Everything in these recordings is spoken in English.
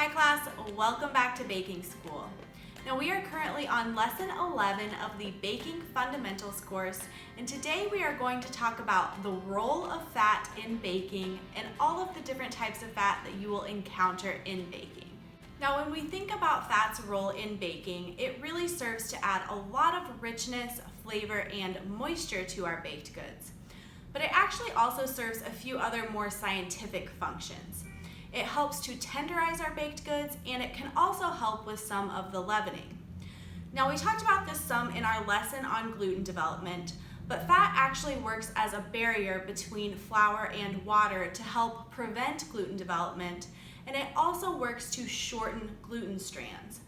Hi class, welcome back to baking school. Now we are currently on lesson 11 of the Baking Fundamentals course, and today we are going to talk about the role of fat in baking and all of the different types of fat that you will encounter in baking. Now when we think about fat's role in baking, it really serves to add a lot of richness, flavor, and moisture to our baked goods. But it actually also serves a few other more scientific functions. It helps to tenderize our baked goods, and it can also help with some of the leavening. Now we talked about this some in our lesson on gluten development, but fat actually works as a barrier between flour and water to help prevent gluten development, and it also works to shorten gluten strands.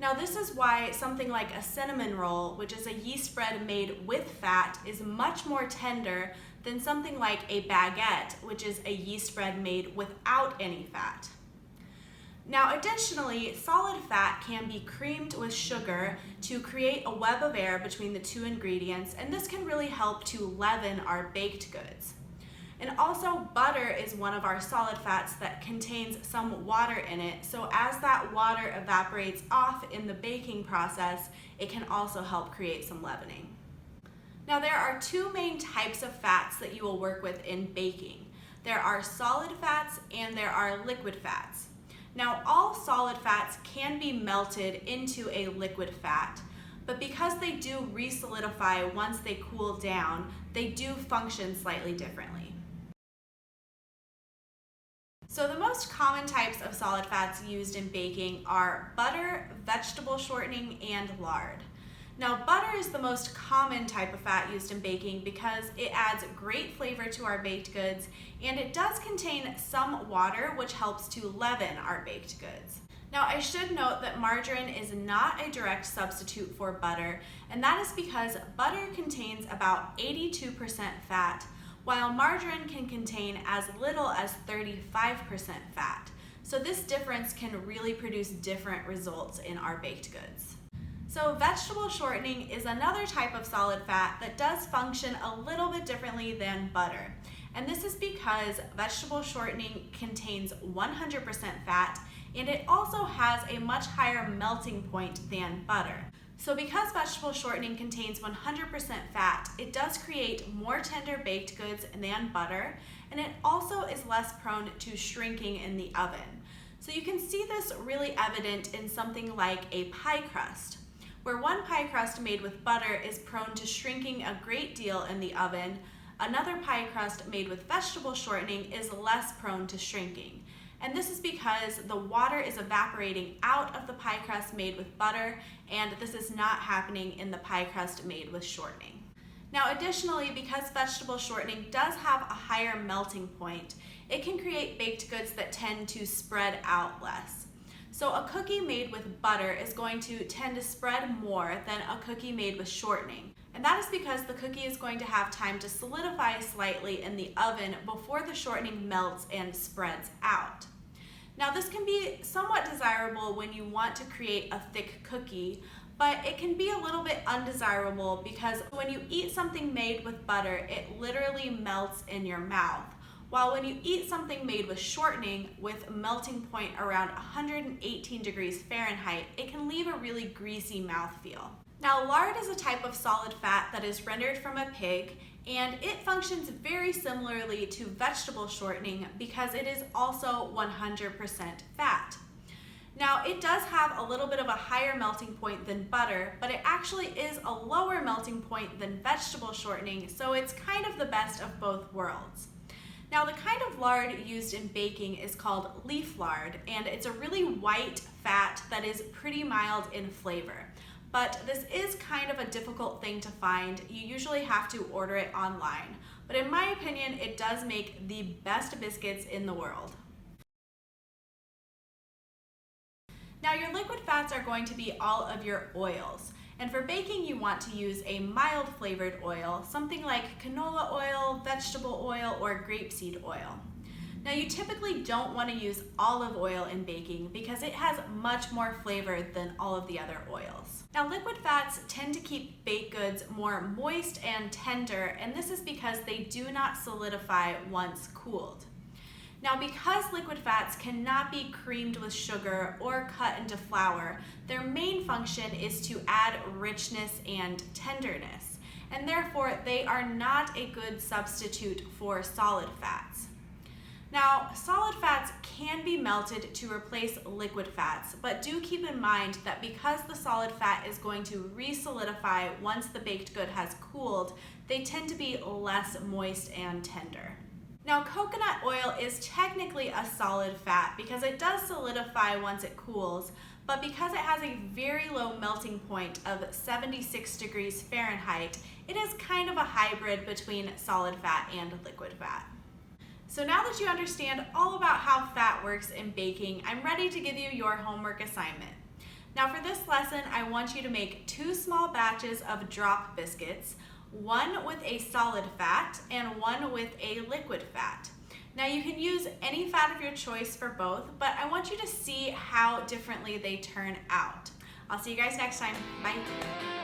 Now this is why something like a cinnamon roll, which is a yeast bread made with fat, is much more tender than something like a baguette, which is a yeast bread made without any fat. Now additionally, solid fat can be creamed with sugar to create a web of air between the two ingredients, and this can really help to leaven our baked goods. And also butter is one of our solid fats that contains some water in it, so as that water evaporates off in the baking process, it can also help create some leavening. Now there are two main types of fats that you will work with in baking. There are solid fats and there are liquid fats. Now all solid fats can be melted into a liquid fat, but because they do re-solidify once they cool down, they do function slightly differently. So the most common types of solid fats used in baking are butter, vegetable shortening, and lard. Now butter is the most common type of fat used in baking because it adds great flavor to our baked goods, and it does contain some water which helps to leaven our baked goods. Now I should note that margarine is not a direct substitute for butter, and that is because butter contains about 82% fat, while margarine can contain as little as 35% fat. So this difference can really produce different results in our baked goods. So vegetable shortening is another type of solid fat that does function a little bit differently than butter. And this is because vegetable shortening contains 100% fat, and it also has a much higher melting point than butter. So because vegetable shortening contains 100% fat, it does create more tender baked goods than butter, and it also is less prone to shrinking in the oven. So you can see this really evident in something like a pie crust, where one pie crust made with butter is prone to shrinking a great deal in the oven. Another pie crust made with vegetable shortening is less prone to shrinking. And this is because the water is evaporating out of the pie crust made with butter, and this is not happening in the pie crust made with shortening. Now additionally, because vegetable shortening does have a higher melting point, it can create baked goods that tend to spread out less. So a cookie made with butter is going to tend to spread more than a cookie made with shortening. And that is because the cookie is going to have time to solidify slightly in the oven before the shortening melts and spreads out. Now this can be somewhat desirable when you want to create a thick cookie, but it can be a little bit undesirable because when you eat something made with butter, it literally melts in your mouth. While when you eat something made with shortening with a melting point around 118 degrees Fahrenheit, it can leave a really greasy mouthfeel. Now lard is a type of solid fat that is rendered from a pig, and it functions very similarly to vegetable shortening because it is also 100% fat. Now it does have a little bit of a higher melting point than butter, but it actually is a lower melting point than vegetable shortening, so it's kind of the best of both worlds. Now the kind of lard used in baking is called leaf lard, and it's a really white fat that is pretty mild in flavor. But this is kind of a difficult thing to find. You usually have to order it online. But in my opinion, it does make the best biscuits in the world. Now your liquid fats are going to be all of your oils. And for baking, you want to use a mild flavored oil, something like canola oil, vegetable oil, or grapeseed oil. Now you typically don't want to use olive oil in baking because it has much more flavor than all of the other oils. Now liquid fats tend to keep baked goods more moist and tender, and this is because they do not solidify once cooled. Now, because liquid fats cannot be creamed with sugar or cut into flour, their main function is to add richness and tenderness, and therefore they are not a good substitute for solid fats. Now, solid fats can be melted to replace liquid fats, but do keep in mind that because the solid fat is going to re-solidify once the baked good has cooled, they tend to be less moist and tender. Now, coconut oil is technically a solid fat because it does solidify once it cools, but because it has a very low melting point of 76 degrees Fahrenheit, it is kind of a hybrid between solid fat and liquid fat. So now that you understand all about how fat works in baking, I'm ready to give you your homework assignment. Now for this lesson, I want you to make 2 small batches of drop biscuits, one with a solid fat and one with a liquid fat. Now you can use any fat of your choice for both, but I want you to see how differently they turn out. I'll see you guys next time. Bye.